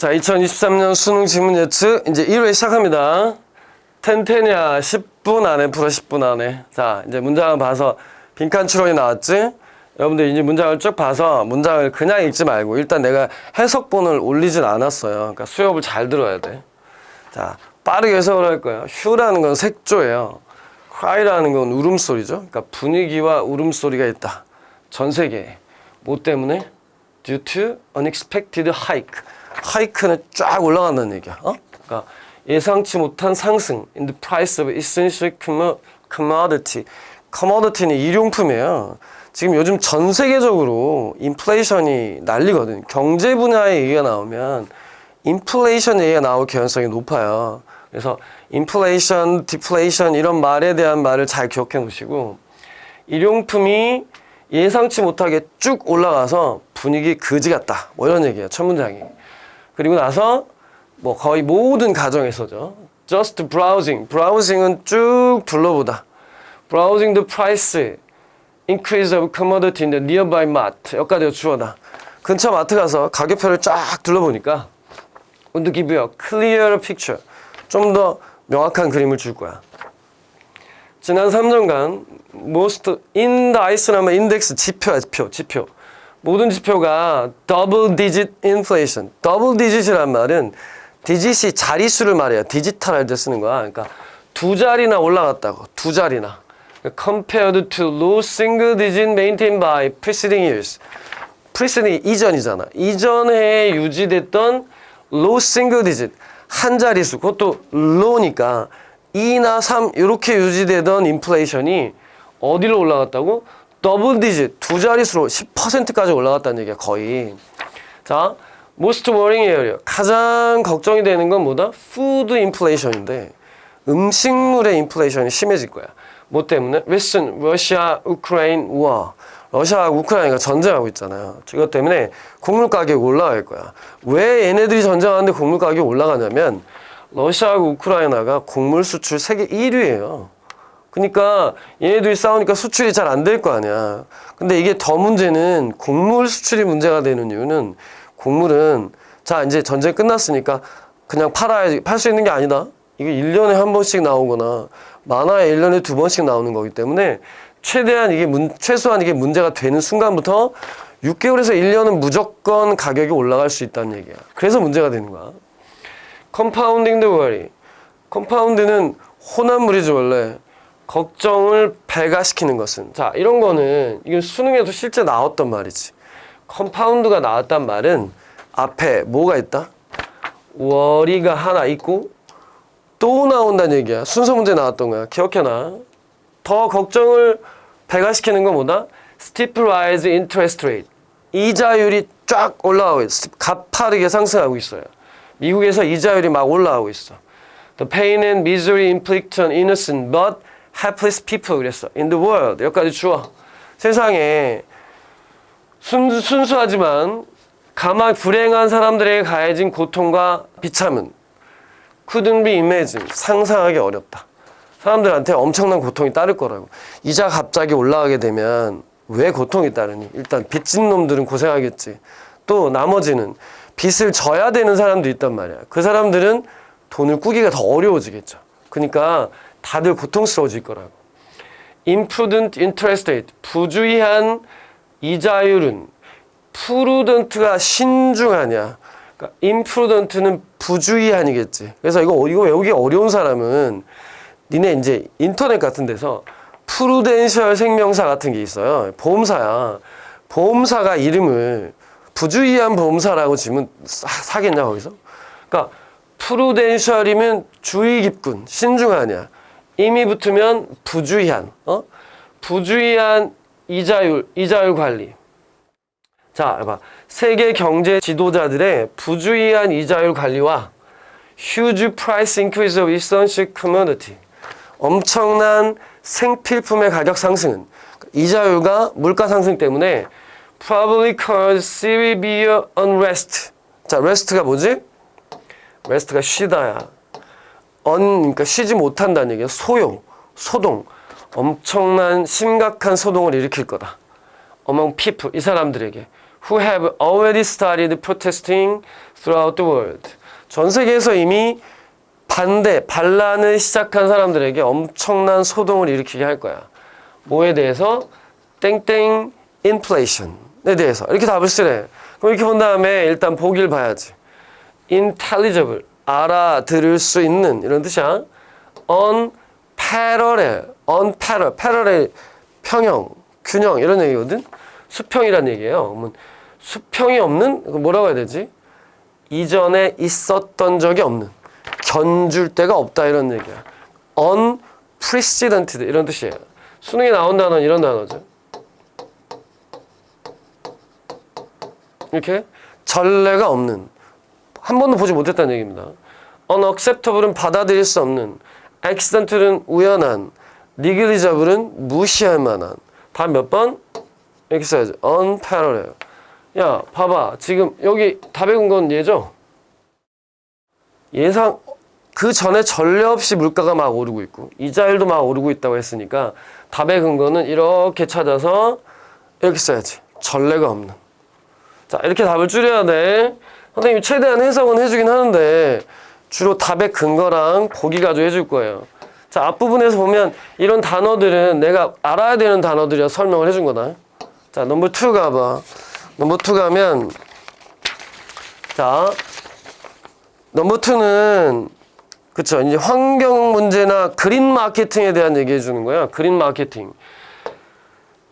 자, 2023년 수능 지문 예측 이제 1회 시작합니다. 텐텐이야 10분 안에 풀어 10분 안에. 자, 이제 문장을 봐서 빈칸 추론이 나왔지? 여러분들 이제 문장을 쭉 봐서 문장을 그냥 읽지 말고 일단 내가 해석본을 올리진 않았어요. 그러니까 수업을 잘 들어야 돼. 자, 빠르게 해석을 할 거예요. 휴라는 건 색조예요. cry라는 건 울음소리죠. 그러니까 분위기와 울음소리가 있다. 전 세계에. 뭐 때문에? Due to unexpected hike. 하이크는 쫙 올라간다는 얘기야. 그러니까 예상치 못한 상승 in the price of essential commodity. commodity는 일용품이에요. 지금 요즘 전 세계적으로 인플레이션이 난리거든. 경제 분야의 얘기가 나오면 인플레이션 얘기가 나올 개연성이 높아요. 그래서 인플레이션, 디플레이션 이런 말에 대한 말을 잘 기억해 놓으시고, 일용품이 예상치 못하게 쭉 올라가서 분위기 그지 같다. 뭐 이런 얘기예요. 첫 문장이. 그리고 나서 뭐 거의 모든 가정에서죠. Just browsing. browsing은 쭉 둘러보다. browsing the price increase of commodity in the nearby mart. 여기까지가 주어다. 근처 마트 가서 가격표를 쫙 둘러보니까 would give you a clearer picture. 좀 더 명확한 그림을 줄 거야. 지난 3년간 most in the ice라면 인덱스 지표야, 지표. 모든 지표가 double digit inflation. double digit이란 말은 digit이 자릿수를 말해요. 디지털 할 때 쓰는 거야. 그러니까 두 자리나 올라갔다고. 두 자리나. compared to low single digit maintained by preceding years. preceding 이전이잖아. 이전에 유지됐던 low single digit. 한 자릿수. 그것도 low니까 2나 3 이렇게 유지되던 인플레이션이 어디로 올라갔다고? 더블 디짓, 두 자릿수로 10%까지 올라갔다는 얘기야, 거의. 자, most worrying area. 가장 걱정이 되는 건 뭐다? food inflation인데 음식물의 인플레이션이 심해질 거야. 뭐 때문에? recent Russia, Ukraine war. 러시아하고 우크라이나가 전쟁하고 있잖아요. 이것 때문에 곡물 가격이 올라갈 거야. 왜 얘네들이 전쟁하는데 곡물 가격이 올라가냐면 러시아하고 우크라이나가 곡물 수출 세계 1위예요. 그러니까 얘네들이 싸우니까 수출이 잘 안 될 거 아니야. 근데 이게 더 문제는 곡물 수출이 문제가 되는 이유는 곡물은 자 이제 전쟁 끝났으니까 그냥 팔아야지. 팔 수 있는 게 아니다. 이게 1년에 한 번씩 나오거나 많아야 1년에 두 번씩 나오는 거기 때문에 최대한 최소한 이게 문제가 되는 순간부터 6개월에서 1년은 무조건 가격이 올라갈 수 있다는 얘기야. 그래서 문제가 되는 거야. Compounding the worry. 컴파운드는 혼합물이죠, 원래. 걱정을 배가시키는 것은. 자, 이런 거는, 이건 수능에도 실제 나왔단 말이지. 컴파운드가 나왔단 말은 앞에 뭐가 있다? worry가 하나 있고 또 나온다는 얘기야. 순서 문제 나왔던 거야. 기억해놔. 더 걱정을 배가시키는 건 뭐다? Steep rise interest rate. 이자율이 쫙 올라가고 있어. 가파르게 상승하고 있어요. 미국에서 이자율이 막 올라가고 있어. The pain and misery inflicted on innocent but helpless people 그랬어. In the world. 여기까지 주어. 세상에 순수하지만 가만 불행한 사람들에게 가해진 고통과 비참은 couldn't be imagined. 상상하기 어렵다. 사람들한테 엄청난 고통이 따를 거라고. 이자 갑자기 올라가게 되면 왜 고통이 따르니? 일단 빚진 놈들은 고생하겠지. 또 나머지는 빚을 져야 되는 사람도 있단 말이야. 그 사람들은 돈을 꾸기가 더 어려워지겠죠. 그러니까 다들 고통스러워질 거라고. Imprudent interest rate. 부주의한 이자율은 prudent가 신중하냐. 그러니까 imprudent는 부주의한이겠지. 그래서 이거 외우기 어려운 사람은 니네 이제 인터넷 같은 데서 프루덴셜 생명사 같은 게 있어요. 보험사야. 보험사가 이름을 부주의한 보험사라고 지면 사겠냐 거기서? 그러니까 프루덴셜이면 주의 깊군, 신중하냐. 임이 붙으면 부주의한, 부주의한 이자율 관리. 자, 봐. 세계 경제 지도자들의 부주의한 이자율 관리와 huge price increase of essential commodity. 엄청난 생필품의 가격 상승은 이자율과 물가 상승 때문에 probably caused severe unrest. 자, rest가 뭐지? rest가 쉬다야. 그러니까 쉬지 못한다는 얘기야. 소동. 엄청난 심각한 소동을 일으킬 거다. among people, 이 사람들에게. who have already started protesting throughout the world. 전 세계에서 이미 반란을 시작한 사람들에게 엄청난 소동을 일으키게 할 거야. 뭐에 대해서? 땡땡 inflation에 대해서. 이렇게 답을 쓰래. 그럼 이렇게 본 다음에 일단 보기를 봐야지. intelligible, 알아들을 수 있는 이런 뜻이야. unparallel, parallel, 평형, 균형 이런 얘기거든. 수평이란 얘기예요. 그러면 수평이 없는, 뭐라고 해야 되지? 이전에 있었던 적이 없는, 견줄 데가 없다 이런 얘기야. unprecedented 이런 뜻이에요. 수능에 나온 단어는 이런 단어죠. 이렇게 전례가 없는, 한 번도 보지 못했다는 얘기입니다. unacceptable은 받아들일 수 없는, accidental은 우연한, negligible은 무시할 만한. 다 몇 번? 이렇게 써야죠. unparallel. 야, 봐봐. 지금 여기 답의 근거는 얘죠? 예상, 그 전에 전례 없이 물가가 막 오르고 있고, 이자율도 막 오르고 있다고 했으니까, 답의 근거는 이렇게 찾아서 이렇게 써야지. 전례가 없는. 자, 이렇게 답을 줄여야 돼. 선생님이 최대한 해석은 해주긴 하는데, 주로 답의 근거랑 보기 가지고 해줄 거예요. 자, 앞부분에서 보면 이런 단어들은 내가 알아야 되는 단어들이라 설명을 해준 거다. 자, 넘버 2 가봐. 넘버 2 가면, 자, 넘버 2는, 그쵸. 이제 환경 문제나 그린 마케팅에 대한 얘기 해주는 거야. 그린 마케팅.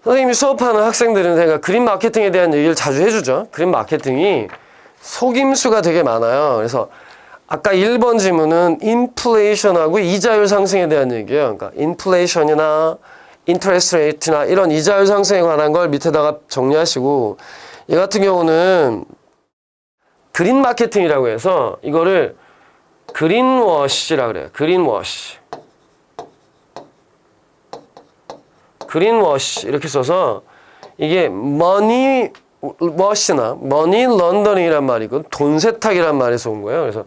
선생님이 수업하는 학생들은 제가 그린 마케팅에 대한 얘기를 자주 해주죠. 그린 마케팅이 속임수가 되게 많아요. 그래서 아까 1번 질문은 인플레이션하고 이자율 상승에 대한 얘기예요. 그러니까 인플레이션이나 인터레스트 레이트나 이런 이자율 상승에 관한 걸 밑에다가 정리하시고, 얘 같은 경우는 그린 마케팅이라고 해서 이거를 그린워시라 그래요. 그린워시. 그린워시 이렇게 써서 이게 머니 워시나 머니 런더닝이란 말이고 돈 세탁이란 말에서 온 거예요. 그래서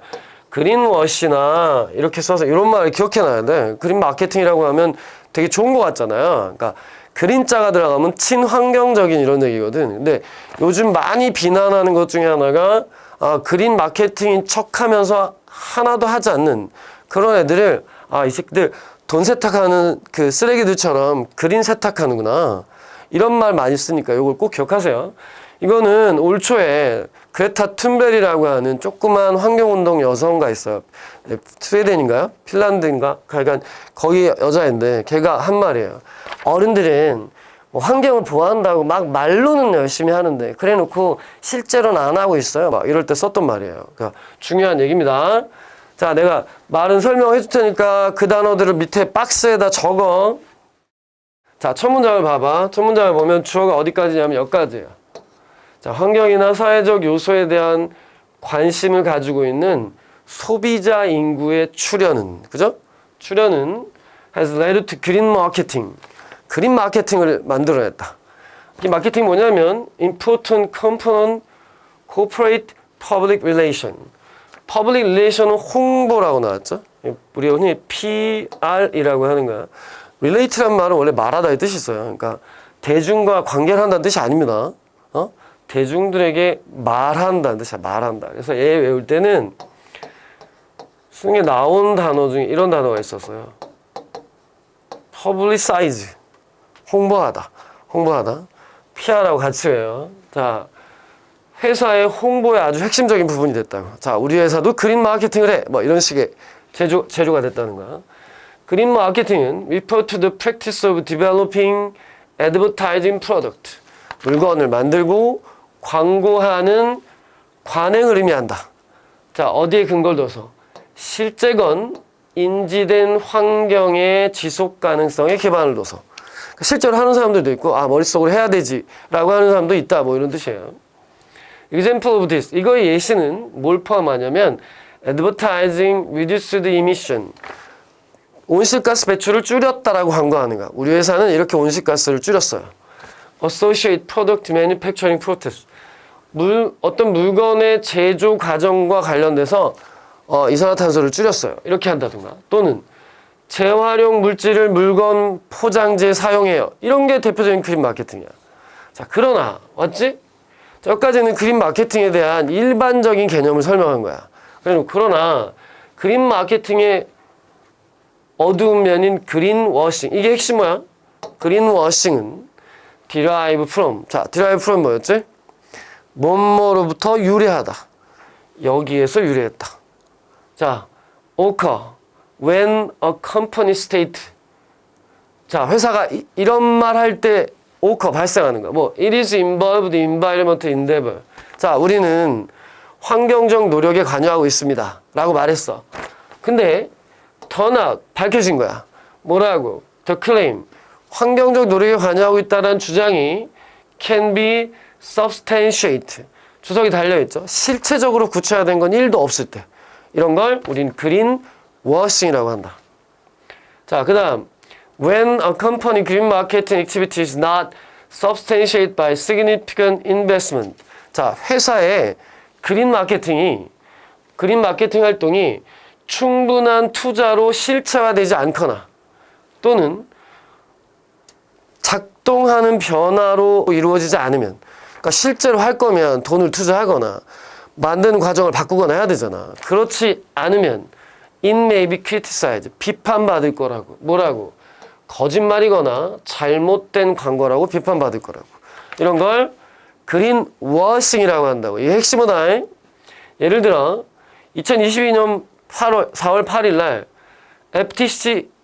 그린워시나 이렇게 써서 이런 말을 기억해놔야 돼. 그린 마케팅이라고 하면 되게 좋은 것 같잖아요. 그러니까 그린자가 들어가면 친환경적인 이런 얘기거든. 근데 요즘 많이 비난하는 것 중에 하나가 그린 마케팅인 척하면서 하나도 하지 않는 그런 애들을 이 새끼들 돈 세탁하는 그 쓰레기들처럼 그린 세탁하는구나. 이런 말 많이 쓰니까 이걸 꼭 기억하세요. 이거는 올 초에 그레타 툰베리라고 하는 조그만 환경운동 여성가 있어요. 스웨덴인가요? 핀란드인가? 그러니까 거기 여자인데 걔가 한 말이에요. 어른들은 뭐 환경을 보호한다고 막 말로는 열심히 하는데 그래 놓고 실제로는 안 하고 있어요. 막 이럴 때 썼던 말이에요. 그러니까 중요한 얘기입니다. 자, 내가 말은 설명해 줄 테니까 그 단어들을 밑에 박스에다 적어. 자, 첫 문장을 봐봐. 첫 문장을 보면 주어가 어디까지냐면 여기까지예요. 자, 환경이나 사회적 요소에 대한 관심을 가지고 있는 소비자 인구의 출현은, 그죠? 출현은 has led to green marketing. 그린 마케팅을 만들어냈다. 이 마케팅이 뭐냐면 important component corporate public relation. public relation은 홍보라고 나왔죠? 우리가 흔히 PR이라고 하는 거야. relate란 말은 원래 말하다의 뜻이 있어요. 그러니까 대중과 관계를 한다는 뜻이 아닙니다. 대중들에게 말한다는 뜻이야. 말한다. 그래서 얘 외울 때는 수능에 나온 단어 중에 이런 단어가 있었어요. publicize. 홍보하다. 홍보하다. PR하고 같이 외워요. 자, 회사의 홍보에 아주 핵심적인 부분이 됐다고. 자, 우리 회사도 그린 마케팅을 해. 뭐 이런 식의 제조가 됐다는 거야. 그린 마케팅은 refer to the practice of developing advertising product. 물건을 만들고 광고하는 관행을 의미한다. 자, 어디에 근거를 둬서? 실제건 인지된 환경의 지속 가능성에 기반을 둬서. 실제로 하는 사람들도 있고, 머릿속으로 해야 되지 라고 하는 사람도 있다. 뭐 이런 뜻이에요. Example of this. 이거의 예시는 뭘 포함하냐면 advertising reduced emission. 온실가스 배출을 줄였다라고 광고하는 거야. 우리 회사는 이렇게 온실가스를 줄였어요. Associate product manufacturing process. 어떤 물건의 제조 과정과 관련돼서 이산화탄소를 줄였어요. 이렇게 한다든가. 또는 재활용 물질을 물건 포장지에 사용해요. 이런 게 대표적인 그린 마케팅이야. 자, 그러나 맞지? 여기까지는 그린 마케팅에 대한 일반적인 개념을 설명한 거야. 그러나 그린 마케팅의 어두운 면인 그린 워싱, 이게 핵심 뭐야? 그린 워싱은 derive from. 자, derive from 뭐였지? 뭐뭐로부터 유래하다. 여기에서 유래했다. 자, occur when a company state. 자, 회사가 이런 말 할 때 occur 발생하는 거야. 뭐 it is involved in environmental endeavor. 자, 우리는 환경적 노력에 관여하고 있습니다. 라고 말했어. 근데 turn out 밝혀진 거야. 뭐라고? The claim. 환경적 노력에 관여하고 있다는 주장이 can be substantiated. 주석이 달려있죠. 실체적으로 구체화된 건 1도 없을 때. 이런 걸 우린 green washing이라고 한다. 자, 그 다음 when a company green marketing activity is not substantiated by significant investment. 자, 회사의 그린 마케팅 활동이 충분한 투자로 실체화되지 않거나 또는 작동하는 변화로 이루어지지 않으면, 그러니까 실제로 할 거면 돈을 투자하거나 만드는 과정을 바꾸거나 해야 되잖아. 그렇지 않으면 it may be criticized. 비판받을 거라고. 뭐라고? 거짓말이거나 잘못된 광고라고 비판받을 거라고. 이런 걸 그린 워싱이라고 한다고. 이게 핵심이다. 예를 들어 2022년 4월 8일 날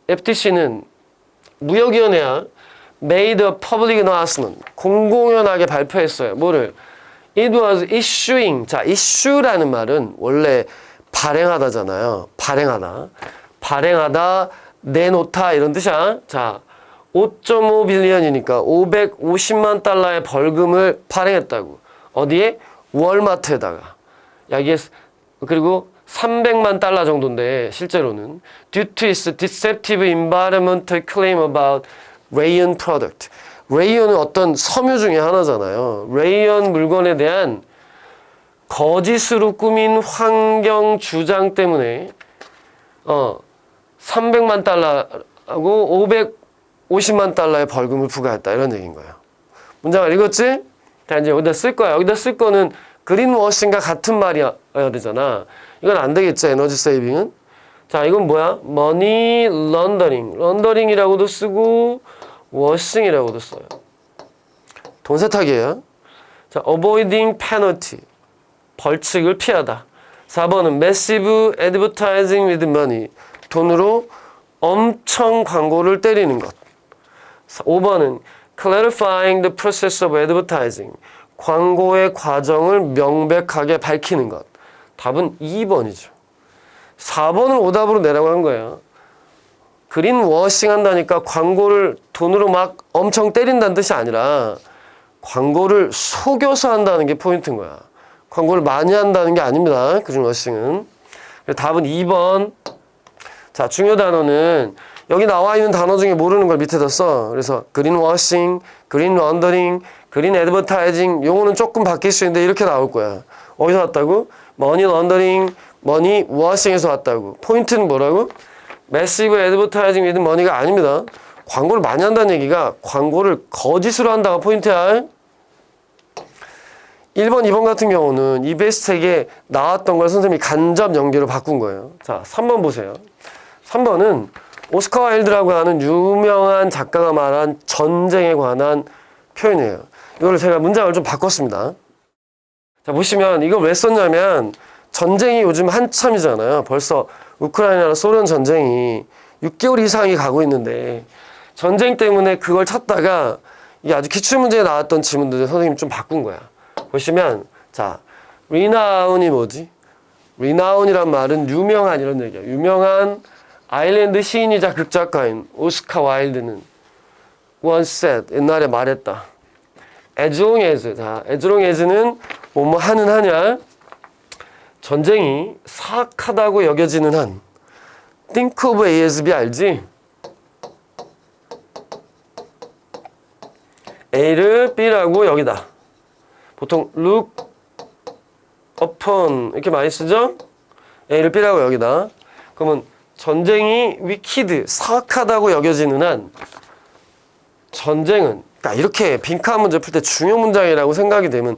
FTC는 무역위원회야 made a public announcement. 공공연하게 발표했어요. 뭐를? It was issuing. 자, issue라는 말은 원래 발행하다잖아요. 발행하다, 내놓다 이런 뜻이야. 자, 5.5 빌리언이니까 550만 달러의 벌금을 발행했다고. 어디에? 월마트에다가. 야, 이게 그리고 300만 달러 정도인데 실제로는 due to its deceptive environmental claim about Rayon product. 레이온은 어떤 섬유 중에 하나잖아요. 레이온 물건에 대한 거짓으로 꾸민 환경 주장 때문에 300만 달러하고 550만 달러의 벌금을 부과했다. 이런 얘기인 거예요. 문장을 읽었지? 자, 이제 여기다 쓸 거야. 여기다 쓸 거는 그린워싱과 같은 말이어야 되잖아. 이건 안 되겠죠. 에너지 세이빙은. 자, 이건 뭐야? 머니 런더링. 런더링이라고도 쓰고 워싱이라고도 써요. 돈 세탁이에요. 자, avoiding penalty. 벌칙을 피하다. 4번은 massive advertising with money. 돈으로 엄청 광고를 때리는 것. 5번은 clarifying the process of advertising. 광고의 과정을 명백하게 밝히는 것. 답은 2번이죠. 4번을 오답으로 내라고 한 거예요. 그린 워싱 한다니까 광고를 돈으로 막 엄청 때린다는 뜻이 아니라 광고를 속여서 한다는 게 포인트인 거야. 광고를 많이 한다는 게 아닙니다. 그린 워싱은. 답은 2번. 자, 중요 단어는 여기 나와 있는 단어 중에 모르는 걸 밑에다 써. 그래서 그린 워싱, 그린 런더링, 그린 애드버타이징 요거는 조금 바뀔 수 있는데 이렇게 나올 거야. 어디서 왔다고? 머니 런더링, 머니 워싱에서 왔다고. 포인트는 뭐라고? 매시브 애드버타이징 위드 머니가 아닙니다. 광고를 많이 한다는 얘기가 광고를 거짓으로 한다가 포인트야. 1번, 2번 같은 경우는 EBS 책에 나왔던 걸 선생님이 간접 연계로 바꾼 거예요. 자, 3번 보세요. 3번은 오스카 와일드라고 하는 유명한 작가가 말한 전쟁에 관한 표현이에요. 이거를 제가 문장을 좀 바꿨습니다. 자, 보시면 이걸 왜 썼냐면 전쟁이 요즘 한참이잖아요. 벌써 우크라이나랑 소련 전쟁이 6개월 이상이 가고 있는데 전쟁 때문에 그걸 찾다가 이게 아주 기출문제에 나왔던 질문들을 선생님이 좀 바꾼 거야. 보시면 자, renown이 뭐지? renown이란 말은 유명한 이런 얘기야. 유명한 아일랜드 시인이자 극작가인 오스카 와일드는 once said, 옛날에 말했다. as long as, 자, as long as는 뭐뭐 하는 하냐? 전쟁이 사악하다고 여겨지는 한. think of A as B 알지? A를 B라고 여기다. 보통 look upon 이렇게 많이 쓰죠? A를 B라고 여기다. 그러면 전쟁이 wicked, 사악하다고 여겨지는 한 전쟁은, 그러니까 이렇게 빈칸 문제 풀 때 중요 문장이라고 생각이 되면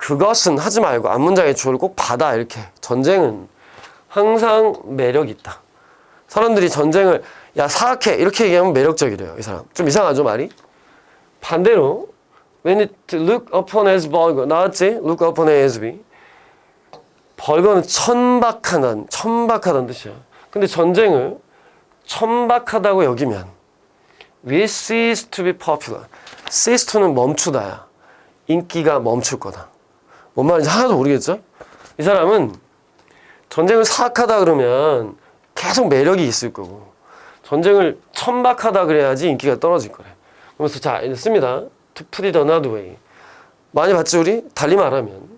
그것은 하지 말고 앞문장의 주어를 꼭 받아. 이렇게. 전쟁은 항상 매력이 있다. 사람들이 전쟁을 야 사악해 이렇게 얘기하면 매력적이래요. 이 사람. 좀 이상하죠 말이? 반대로 when it look upon as vulgar 나왔지? look upon as be 벌거는 천박하다는 뜻이야. 근데 전쟁을 천박하다고 여기면 will cease to be popular. cease to는 멈추다야. 인기가 멈출 거다. 뭔 말인지 하나도 모르겠죠? 이 사람은 전쟁을 사악하다 그러면 계속 매력이 있을 거고 전쟁을 천박하다 그래야지 인기가 떨어질 거래. 그래서 자 씁니다. To put it another way. 많이 봤지 우리? 달리 말하면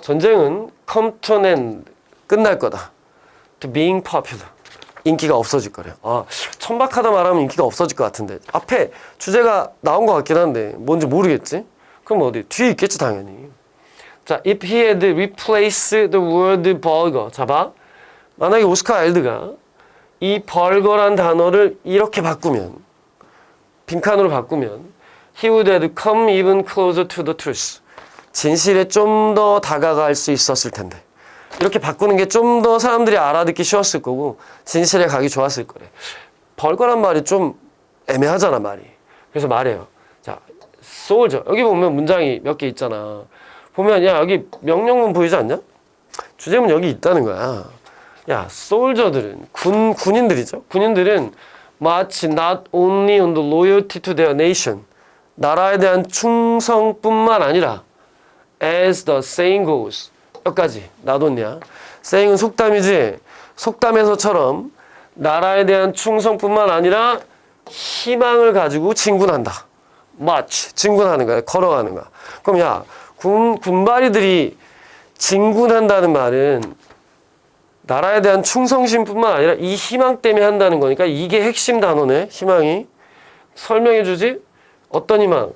전쟁은 come to an end. 끝날 거다. To being popular. 인기가 없어질 거래요. 아, 천박하다 말하면 인기가 없어질 것 같은데 앞에 주제가 나온 것 같긴 한데 뭔지 모르겠지? 그럼 어디? 뒤에 있겠지 당연히. 자, if he had replaced the word vulgar. 자, 봐. 만약에 오스카 와일드가 이 벌거란 단어를 이렇게 바꾸면 빈칸으로 바꾸면 he would have come even closer to the truth. 진실에 좀 더 다가갈 수 있었을 텐데 이렇게 바꾸는 게 좀 더 사람들이 알아듣기 쉬웠을 거고 진실에 가기 좋았을 거래. 벌거란 말이 좀 애매하잖아 말이. 그래서 말해요. 자, soldier. 여기 보면 문장이 몇 개 있잖아. 보면 야 여기 명령문 보이지 않냐? 주제문 여기 있다는 거야. 야, 소울저들은 군인들이죠. 군인들은 마치 not only on the loyalty to their nation, 나라에 대한 충성뿐만 아니라 as the saying goes, 여기까지 놔뒀냐? saying은 속담이지. 속담에서처럼 나라에 대한 충성뿐만 아니라 희망을 가지고 진군한다. march, 진군하는 거야. 걸어가는 거야. 그럼 야, 군바리들이 진군한다는 말은 나라에 대한 충성심뿐만 아니라 이 희망 때문에 한다는 거니까 이게 핵심 단어네. 희망이. 설명해 주지? 어떤 희망?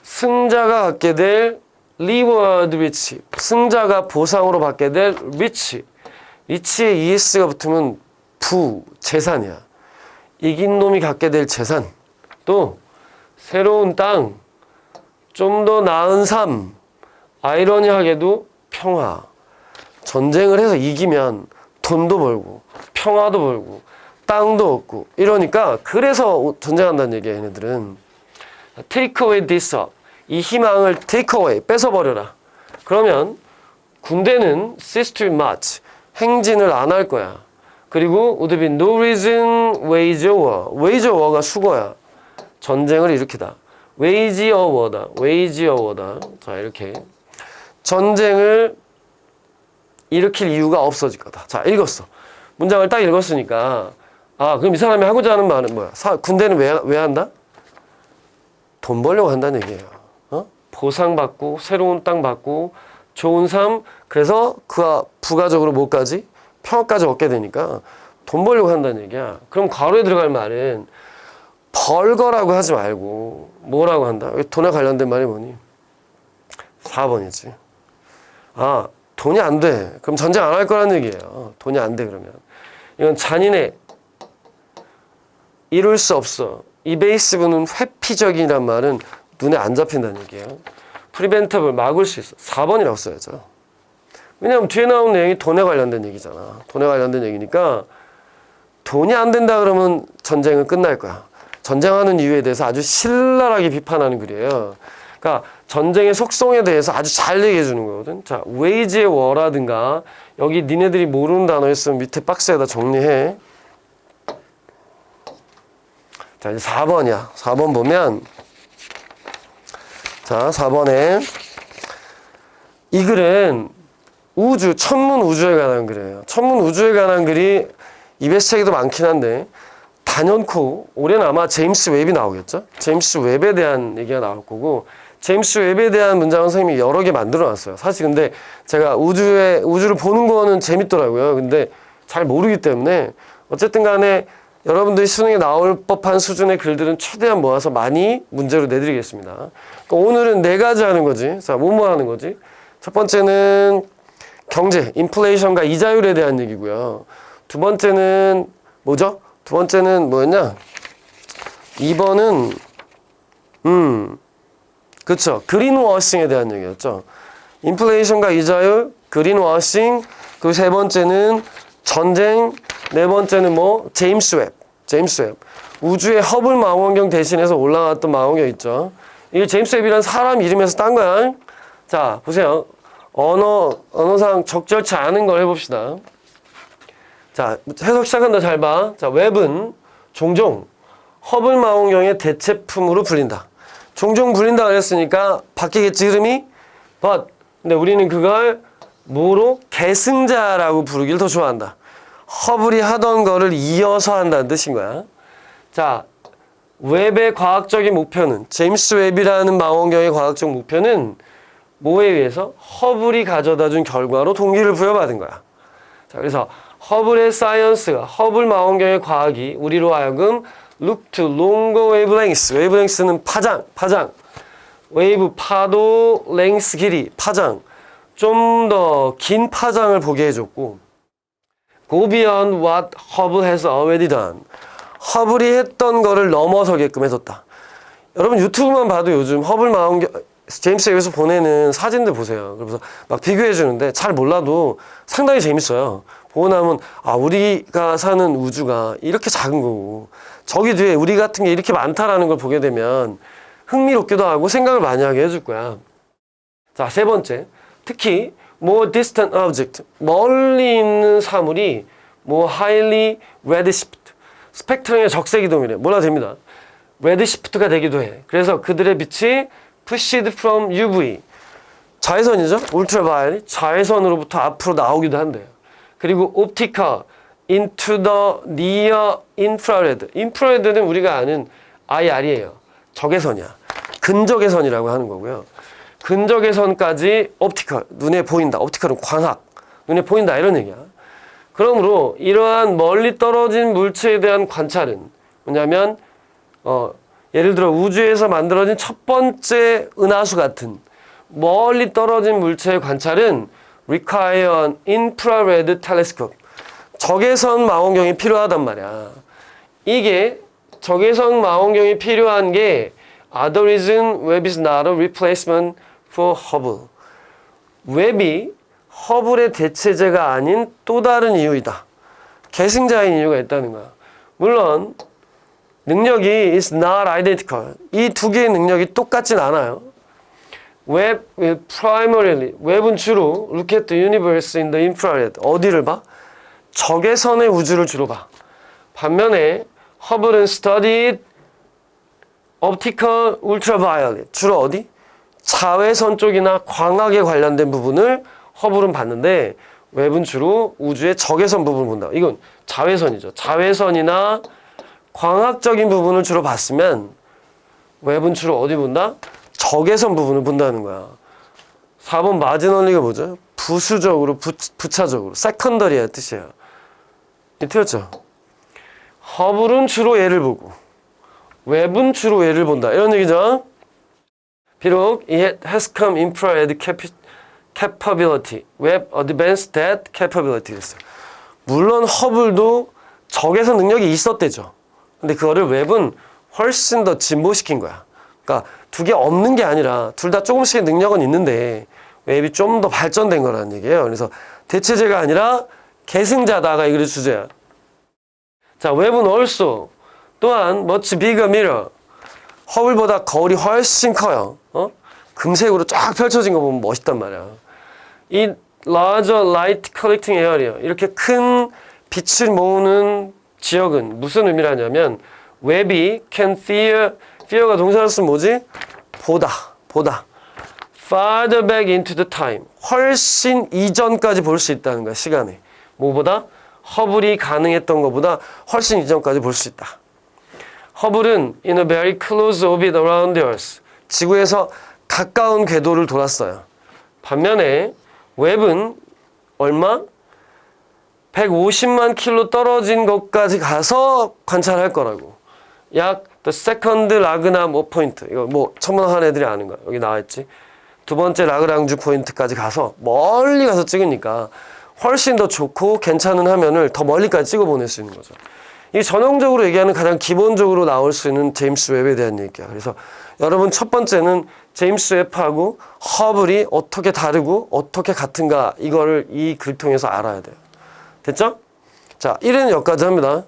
승자가 갖게 될 reward rich. 승자가 보상으로 받게 될 rich. rich에 es가 붙으면 재산이야. 이긴 놈이 갖게 될 재산. 또 새로운 땅. 좀 더 나은 삶. 아이러니하게도 평화. 전쟁을 해서 이기면 돈도 벌고 평화도 벌고 땅도 얻고 이러니까 그래서 전쟁한다는 얘기야 얘네들은. Take away this up. 이 희망을 take away 뺏어버려라. 그러면 군대는 cease to march. 행진을 안 할 거야. 그리고 would be no reason wage a war. wage a war가 수거야. 전쟁을 일으키다. wage a war다. wage a war다. 자 이렇게 전쟁을 일으킬 이유가 없어질 거다. 자, 읽었어. 문장을 딱 읽었으니까 아, 그럼 이 사람이 하고자 하는 말은 뭐야? 군대는 왜 한다? 돈 벌려고 한다는 얘기예요. 어? 보상받고 새로운 땅 받고 좋은 삶. 그래서 그가 부가적으로 뭐까지? 평화까지 얻게 되니까 돈 벌려고 한다는 얘기야. 그럼 괄호에 들어갈 말은 벌거라고 하지 말고 뭐라고 한다? 돈에 관련된 말이 뭐니? 4번이지. 아, 돈이 안 돼. 그럼 전쟁 안 할 거라는 얘기예요. 돈이 안 돼 그러면. 이건 잔인해. 이룰 수 없어. 이 베이스분은 회피적이란 말은 눈에 안 잡힌다는 얘기예요. 프리벤터블 막을 수 있어. 4번이라고 써야죠. 왜냐하면 뒤에 나온 내용이 돈에 관련된 얘기잖아. 돈에 관련된 얘기니까 돈이 안 된다 그러면 전쟁은 끝날 거야. 전쟁하는 이유에 대해서 아주 신랄하게 비판하는 글이에요. 그러니까 전쟁의 속성에 대해서 아주 잘 얘기해 주는 거거든. 자, wage의 war라든가 여기 니네들이 모르는 단어 있으면 밑에 박스에다 정리해. 자, 이제 4번이야. 4번 보면 자, 4번에 이 글은 천문 우주에 관한 글이에요. 천문 우주에 관한 글이 EBS 책에도 많긴 한데 단연코 올해는 아마 제임스 웹이 나오겠죠? 제임스 웹에 대한 얘기가 나올 거고 제임스 웹에 대한 문장은 선생님이 여러 개 만들어 놨어요. 사실 근데 제가 우주를 보는 거는 재밌더라고요. 근데 잘 모르기 때문에 어쨌든 간에 여러분들이 수능에 나올 법한 수준의 글들은 최대한 모아서 많이 문제로 내드리겠습니다. 그러니까 오늘은 4가지 하는 거지. 자, 뭐 하는 거지? 첫 번째는 경제, 인플레이션과 이자율에 대한 얘기고요. 두 번째는 뭐죠? 두 번째는 뭐였냐? 2번은 그쵸. 그린워싱에 대한 얘기였죠. 인플레이션과 이자율, 그린워싱, 그리고 세 번째는 전쟁, 네 번째는 뭐? 제임스 웹. 우주의 허블 망원경 대신해서 올라갔던 망원경 있죠. 이게 제임스 웹이란 사람 이름에서 딴 거야. 자, 보세요. 언어상 적절치 않은 걸 해봅시다. 자, 해석 시작한다. 잘 봐. 자, 웹은 종종 허블 망원경의 대체품으로 불린다. 종종 불린다 그랬으니까 바뀌겠지, 이름이? 근데 우리는 그걸 뭐로? 계승자라고 부르기를 더 좋아한다. 허블이 하던 거를 이어서 한다는 뜻인 거야. 자, 웹의 과학적인 목표는, 제임스 웹이라는 망원경의 과학적 목표는 뭐에 의해서? 허블이 가져다 준 결과로 동기를 부여받은 거야. 자, 그래서 허블의 사이언스가, 허블 망원경의 과학이 우리로 하여금 look to longer wavelengths. wavelengths는 파장. 웨이브 파도, 랭스 길이, 파장. 좀 더 긴 파장을 보게 해줬고, go beyond what Hubble has already done. 허블이 했던 거를 넘어서게끔 해줬다. 여러분 유튜브만 봐도 요즘 허블 망원경, 제임스 웹에서 보내는 사진들 보세요. 그래서 막 비교해 주는데 잘 몰라도 상당히 재밌어요. 보고 나면 우리가 사는 우주가 이렇게 작은 거고 저기 뒤에 우리 같은 게 이렇게 많다라는 걸 보게 되면 흥미롭기도 하고 생각을 많이 하게 해줄 거야. 자, 세 번째. 특히 more distant object, 멀리 있는 사물이 more highly redshift, 스펙트럼의 적색 이동이래. 몰라도 됩니다. redshift가 되기도 해. 그래서 그들의 빛이 pushed from UV, 자외선이죠. ultraviolet, 자외선으로부터 앞으로 나오기도 한대요. 그리고 optical, into the near infrared. infrared는 우리가 아는 IR이에요. 적외선이야. 근적외선이라고 하는 거고요. 근적외선까지 optical, 눈에 보인다. optical은 광학, 눈에 보인다 이런 얘기야. 그러므로 이러한 멀리 떨어진 물체에 대한 관찰은 뭐냐면 예를 들어 우주에서 만들어진 첫 번째 은하수 같은 멀리 떨어진 물체의 관찰은 require an infrared telescope, 적외선 망원경이 필요하단 말이야. 이게 적외선 망원경이 필요한 게 the reason Webb is not a replacement for Hubble. 웹이 허블의 대체제가 아닌 또 다른 이유이다. 계승자인 이유가 있다는 거야. 물론 능력이 is not identical. 이 두 개의 능력이 똑같진 않아요. Webb will primarily, 웹은 주로 look at the universe in the infrared. 어디를 봐? 적외선의 우주를 주로 봐. 반면에 허블은 studied optical ultraviolet. 주로 어디? 자외선 쪽이나 광학에 관련된 부분을 허블은 봤는데 웹은 주로 우주의 적외선 부분을 본다. 이건 자외선이죠. 자외선이나 광학적인 부분을 주로 봤으면 웹은 주로 어디 본다? 적외선 부분을 본다는 거야. 4번 마지널리가 뭐죠? 부수적으로, 부차적으로. 세컨더리의 뜻이에요. 틀렸죠? 허블은 주로 얘를 보고 웹은 주로 얘를 본다. 이런 얘기죠. 비록 it has come infrared capability, Webb advanced that capability 했어요. 물론 허블도 적외선 능력이 있었대죠. 근데 그거를 웹은 훨씬 더 진보시킨 거야. 그러니까 두 개 없는 게 아니라 둘 다 조금씩의 능력은 있는데 웹이 좀 더 발전된 거라는 얘기예요. 그래서 대체제가 아니라 계승자다가 이게 주제야. 자, 웹은 also 또한 much bigger mirror, 허블보다 거울이 훨씬 커요. 금색으로 쫙 펼쳐진 거 보면 멋있단 말이야. 이 larger light collecting area, 이렇게 큰 빛을 모으는 지역은 무슨 의미를 하냐면 웹이 can fear가 동사로 쓰면 뭐지? 보다 farther back into the time, 훨씬 이전까지 볼 수 있다는 거야. 시간에. 뭐보다? 허블이 가능했던 것보다 훨씬 이전까지 볼 수 있다. 허블은 in a very close orbit around the Earth, 지구에서 가까운 궤도를 돌았어요. 반면에 웹은 얼마? 150만 킬로 떨어진 것까지 가서 관찰할 거라고. 약 the second 라그나모 포인트, 이거 뭐 천문학하는 애들이 아는 거야. 여기 나와있지. 두 번째 라그랑주 포인트까지 가서 멀리 가서 찍으니까 훨씬 더 좋고 괜찮은 화면을 더 멀리까지 찍어 보낼 수 있는 거죠. 이게 전형적으로 얘기하는 가장 기본적으로 나올 수 있는 제임스 웹에 대한 얘기야. 그래서 여러분 첫 번째는 제임스 웹하고 허블이 어떻게 다르고 어떻게 같은가 이거를 이 글 통해서 알아야 돼요. 됐죠? 자, 1에는 여기까지 합니다.